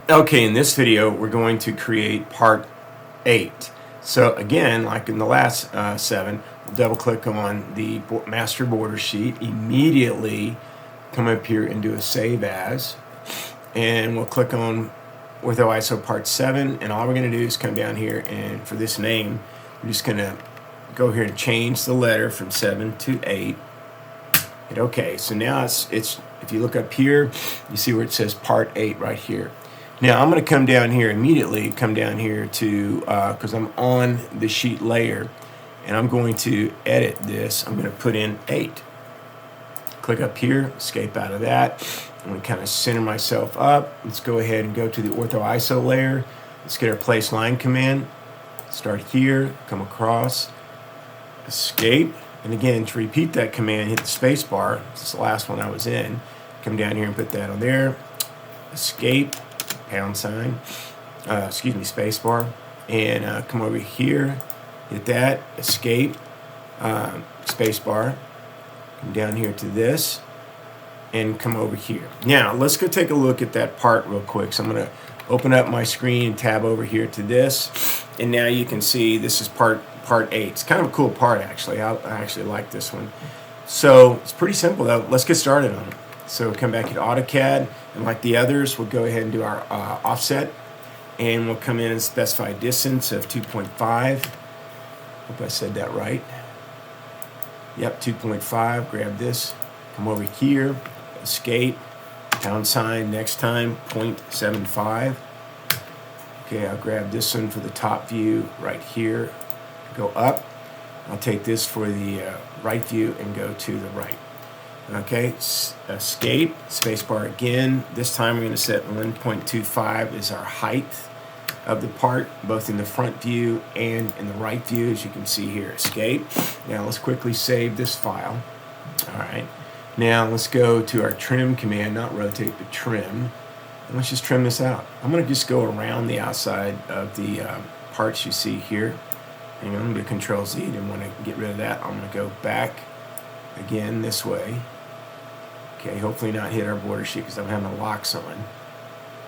Okay, in this video, we're going to create part 8. So again, like in the last 7, we'll double click on the master border sheet, immediately come up here and do a save as, and we'll click on ISO part 7, and all we're going to do is come down here, and for this name, we're just going to go here and change the letter from 7 to 8. Hit OK. So now it's if you look up here, you see where it says part 8 right here. Now I'm going to come down here immediately, come down here to, because I'm on the sheet layer, and I'm going to edit this. I'm going to put in 8. Click up here, escape out of that. I'm going to kind of center myself up. Let's go ahead and go to the Ortho ISO layer. Let's get our place line command. Start here, come across, escape. And again, to repeat that command, hit the space bar. This is the last one I was in. Come down here and put that on there. Escape. Pound sign, space bar, and come over here, hit that, escape, space bar, come down here to this, and come over here. Now, let's go take a look at that part real quick. So I'm going to open up my screen and tab over here to this, and now you can see this is part 8. It's kind of a cool part, actually. I actually like this one. So it's pretty simple, though. Let's get started on it. So come back to AutoCAD, and like the others, we'll go ahead and do our offset, and we'll come in and specify a distance of 2.5. Hope I said that right. Yep, 2.5. Grab this, come over here, escape, pound sign, next time, 0.75. Okay, I'll grab this one for the top view right here, go up. I'll take this for the right view and go to the right. Okay, escape, spacebar again. This time we're going to set 1.25 as our height of the part, both in the front view and in the right view, as you can see here. Escape. Now let's quickly save this file. All right, now let's go to our trim command, not rotate, but trim. And let's just trim this out. I'm going to just go around the outside of the parts you see here. Hang on, I'm going to Control Z, and when I get rid of that, I'm going to go back again this way. Okay, hopefully not hit our border sheet because I'm having the locks on.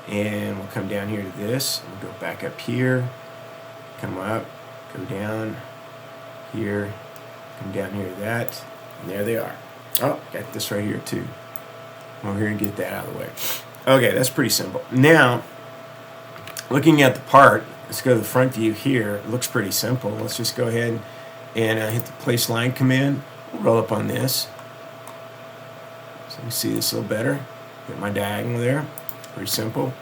And we'll come down here to this. We'll go back up here, come up, go down here, come down here to that, and there they are. Oh, got this right here too. Come over here and get that out of the way. Okay, that's pretty simple. Now, looking at the part, let's go to the front view here. It looks pretty simple. Let's just go ahead and hit the place line command. We'll roll up on this. So you see this a little better. Hit my diagonal there. Pretty simple.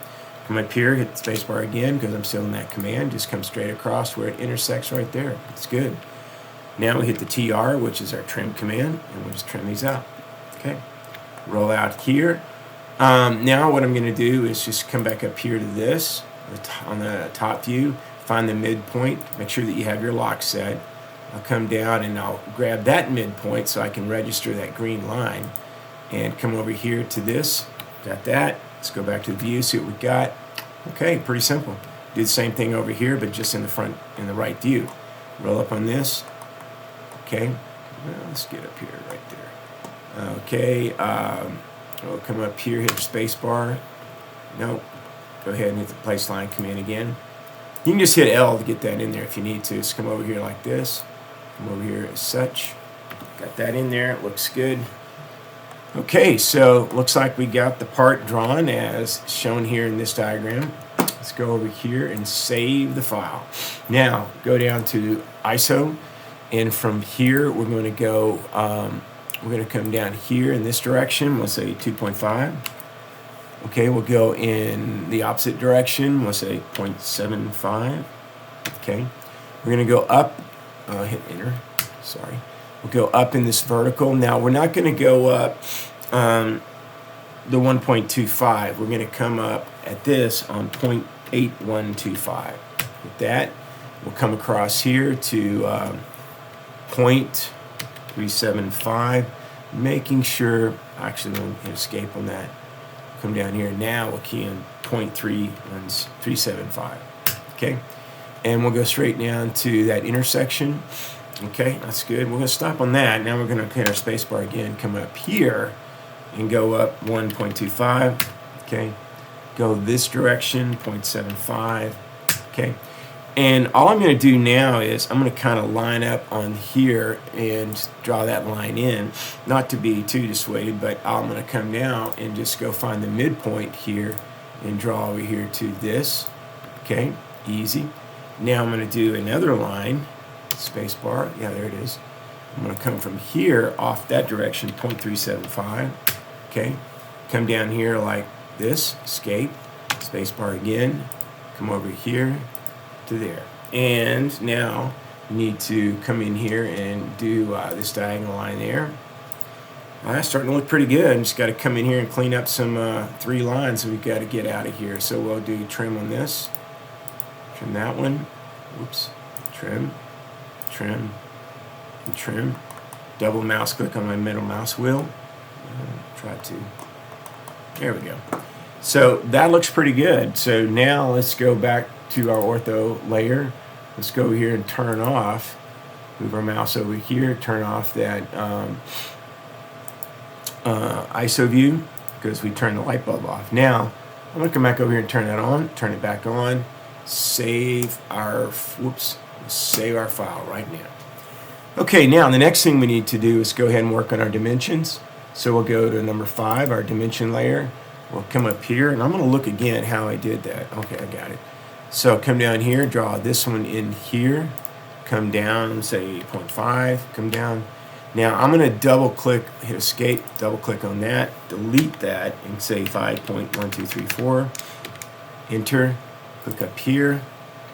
Come up here, hit the spacebar again because I'm still in that command. Just come straight across where it intersects right there. It's good. Now we hit the TR, which is our trim command, and we'll just trim these out. Okay. Roll out here. Now what I'm going to do is just come back up here to this on the top view. Find the midpoint. Make sure that you have your lock set. I'll come down and I'll grab that midpoint so I can register that green line. And come over here to this. Got that. Let's go back to the view, see what we got. Okay, pretty simple. Do the same thing over here, but just in the front, in the right view. Roll up on this. Okay. Well, let's get up here, right there. Okay. We'll come up here, hit the space bar. Nope. Go ahead and hit the place line command again. You can just hit L to get that in there if you need to. So come over here like this. Come over here as such. Got that in there. It looks good. Okay, so looks like we got the part drawn as shown here in this diagram. Let's go over here and save the file. Now go down to ISO, and from here we're going to go. We're going to come down here in this direction. We'll say 2.5. Okay, we'll go in the opposite direction. We'll say 0.75. Okay, we're going to go up. Hit enter. Sorry. We'll go up in this vertical. Now we're not going to go up the 1.25. We're going to come up at this on 0.8125. With that, we'll come across here to 0.375, making sure, actually we'll hit escape on that. Come down here now, we'll key in 0.375. Okay, and we'll go straight down to that intersection. Okay, that's good. We're going to stop on that. Now we're going to hit our space bar again, come up here, and go up 1.25. Okay, go this direction, 0.75, okay? And all I'm going to do now is I'm going to kind of line up on here and draw that line in, not to be too dissuaded, but I'm going to come down and just go find the midpoint here and draw over here to this, okay? Easy. Now I'm going to do another line, space bar, yeah, there it is. I'm going to come from here off that direction, 0.375, okay? Come down here like this, escape, space bar again, come over here to there. And now you need to come in here and do this diagonal line there. That's starting to look pretty good. Just got to come in here and clean up some 3 lines that we've got to get out of here. So we'll do trim on this, trim that one, whoops, trim, trim, and trim. Double mouse click on my middle mouse wheel. Try to, there we go. So that looks pretty good. So now let's go back to our ortho layer. Let's go here and turn off, move our mouse over here, turn off that ISO view because we turned the light bulb off. Now I'm going to come back over here and turn that on, turn it back on, save our, save our file right now. Okay, now the next thing we need to do is go ahead and work on our dimensions. So we'll go to number 5, our dimension layer. We'll come up here, and I'm going to look again how I did that. Okay, I got it. So come down here, draw this one in here, come down, say 0.5, come down. Now I'm going to double click, hit escape, double click on that, delete that, and say 5.1234, enter, click up here,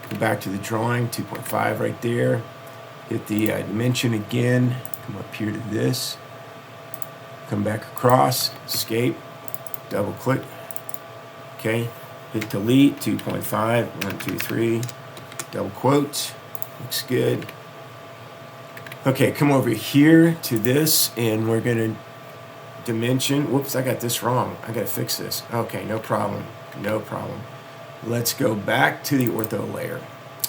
go back to the drawing, 2.5 right there, hit the dimension again, come up here to this, come back across, escape, double click, okay, hit delete, 2.5, 1, 2, 3, double quote, looks good. Okay, come over here to this, and we're gonna dimension, whoops, I got this wrong, I gotta fix this. Okay, no problem, no problem. Let's go back to the ortho layer.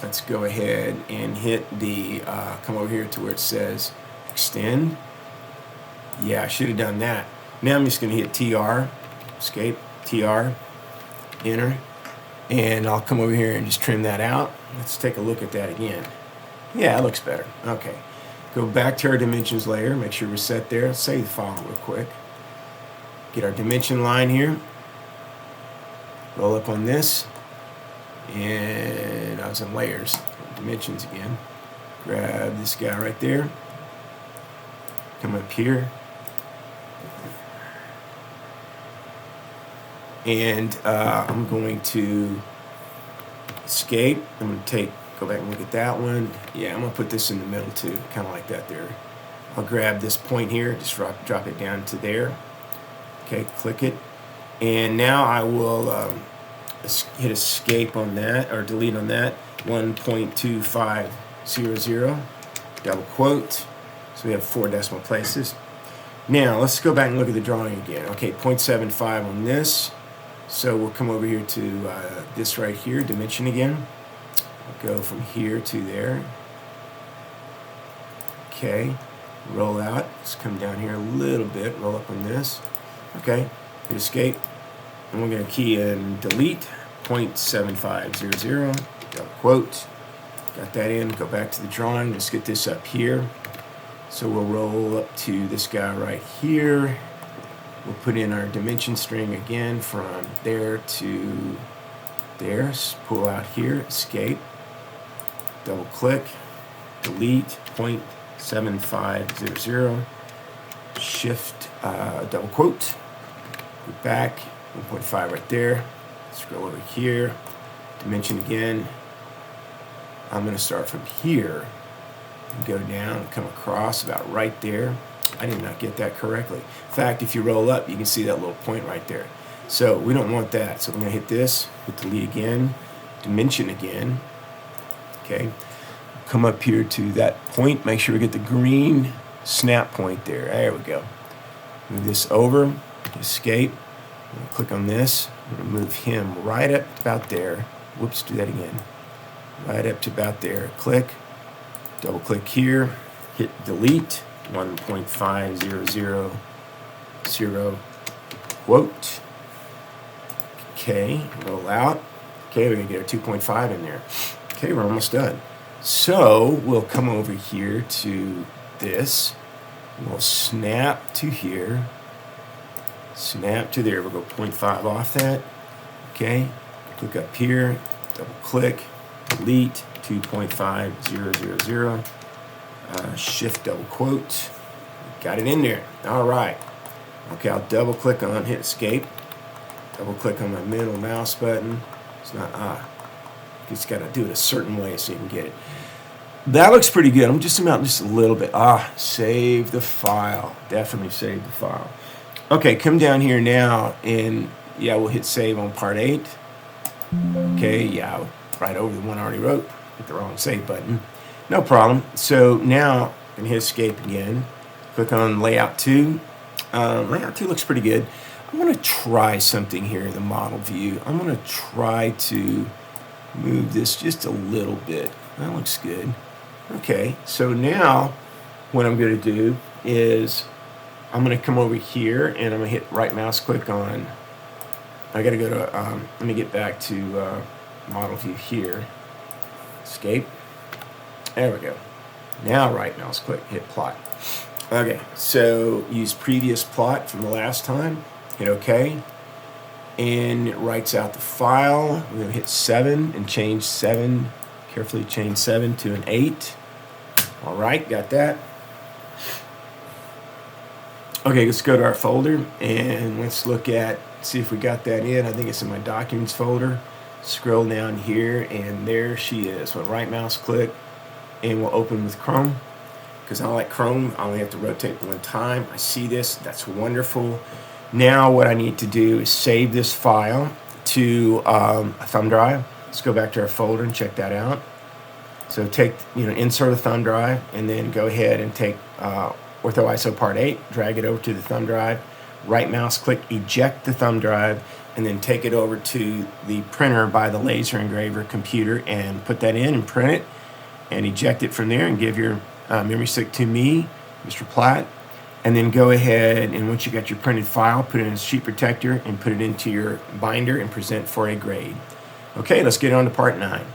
Let's go ahead and hit the, come over here to where it says extend. Yeah, I should have done that. Now I'm just gonna hit TR, escape, TR, enter, and I'll come over here and just trim that out. Let's take a look at that again. Yeah, it looks better. Okay, go back to our dimensions layer, make sure we're set there. Let's save the file real quick. Get our dimension line here, roll up on this, and I was in layers, dimensions again. Grab this guy right there, come up here, and I'm going to escape. I'm going to go back and look at that one. Yeah, I'm going to put this in the middle too, kind of like that there. I'll grab this point here, just drop it down to there. Okay, click it. And now I will hit escape on that, or delete on that, 1.2500, double quote. So we have 4 decimal places. Now let's go back and look at the drawing again. Okay, 0.75 on this. So we'll come over here to this right here, dimension again. We'll go from here to there. Okay, roll out. Let's come down here a little bit, roll up on this. Okay, hit escape. And we're going to key in delete, 0.7500, double quote. Got that in, go back to the drawing. Let's get this up here. So we'll roll up to this guy right here. We'll put in our dimension string again from there to there. Pull out here, escape, double click, delete, 0.7500, shift, double quote, go back, 1.5 right there, scroll over here, dimension again. I'm going to start from here and go down and come across about right there. I did not get that correctly. In fact, if you roll up, you can see that little point right there. So we don't want that. So I'm going to hit this, hit delete again, dimension again. Okay, come up here to that point. Make sure we get the green snap point there. There we go. Move this over, escape. I'm going to click on this. I'm going to move him right up to about there. Whoops, do that again. Right up to about there. Click, double click here, hit delete. 1.5000, quote. Okay, roll out. Okay, we're gonna get our 2.5 in there. Okay, we're almost done. So we'll come over here to this. We'll snap to here. Snap to there. We'll go 0.5 off that. Okay, click up here, double click, delete 2.5000. Shift double quote. Got it in there. All right. Okay, I'll double click on, hit escape. Double click on my middle mouse button. It's not, just got to do it a certain way so you can get it. That looks pretty good. I'm just about just a little bit. Save the file. Definitely save the file. Okay, come down here now and yeah, we'll hit save on part 8. Okay, yeah, right over the one I already wrote. Hit the wrong save button. No problem. So now I can hit escape again. Click on layout 2. Layout 2 looks pretty good. I'm going to try something here in the model view. I'm going to try to move this just a little bit. That looks good. Okay, so now what I'm going to do is I'm going to come over here and I'm going to hit right mouse click on. I got to go to, let me get back to model view here. Escape. There we go. Now right mouse click, hit plot. Okay, so use previous plot from the last time. Hit OK. And it writes out the file. We're going to hit 7 and change 7. Carefully change 7 to an 8. All right, got that. Okay, let's go to our folder and let's look at, see if we got that in. I think it's in my documents folder. Scroll down here and there she is. We'll right mouse click and we'll open with Chrome. Because I like Chrome, I only have to rotate one time. I see this, that's wonderful. Now what I need to do is save this file to a thumb drive. Let's go back to our folder and check that out. So take, insert a thumb drive and then go ahead and take OrthoISO Part 8, drag it over to the thumb drive, right mouse click, eject the thumb drive, and then take it over to the printer by the laser engraver computer and put that in and print it and eject it from there and give your memory stick to me, Mr. Platt, and then go ahead and once you got your printed file, put it in a sheet protector and put it into your binder and present for a grade. Okay, let's get on to part 9.